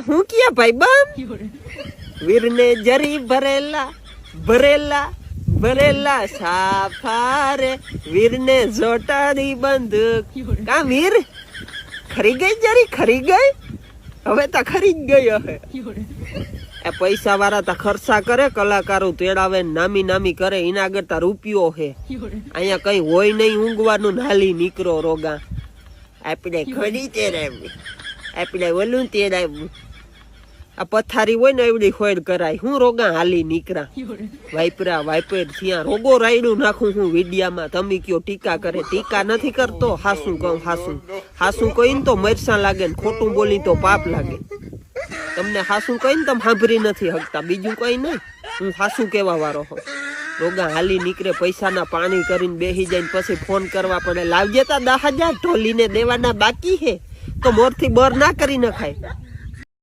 હું ક્યાં ભાઈ બમ વીરને જરી ભરેલા ભરેલા ભરેલા સાફારે વીરને જોટાડી બંદૂક કા વીર ખરી ગઈ જરી ખરી ગઈ હવે તો ખરી જ ગઈ હે એ પૈસા વાળા તા ખર્ચા કરે કલાકારો તેડાવે નામી નામી કરે એના આગળ તા રૂપિયો હે અહીંયા કઈ હોય નહીં ઊંઘવાનું નાલી નીકળો રોગા આપણે ખરી તેડાવી આપણે ઓલું તેડાવ્યું આ પથારી હોય ને એવડી ખોડ કરાય હું રોગા હાલી નીકળા વાઈપરા વાઈપર ત્યાં રોગો રાયડું નાખું હું વિડિયામાં તમે કયો ટીકા કરે ટીકા નથી કરતો હાસું કહું હાસું કહીને તો મરસા લાગે ને ખોટું બોલી તો પાપ લાગે તમને હાસું કહીને તમે સાંભળી નથી શકતા બીજું કઈ નહીં હું હાસું કેવા વાળો હોઉં રોગા હાલી નીકળે પૈસાના પાણી કરીને બેસી જાય પછી ફોન કરવા પડે લાવજે તા 10,000 ઢોલીને દેવાના બાકી હે તો મોરથી બર ના કરી નખાય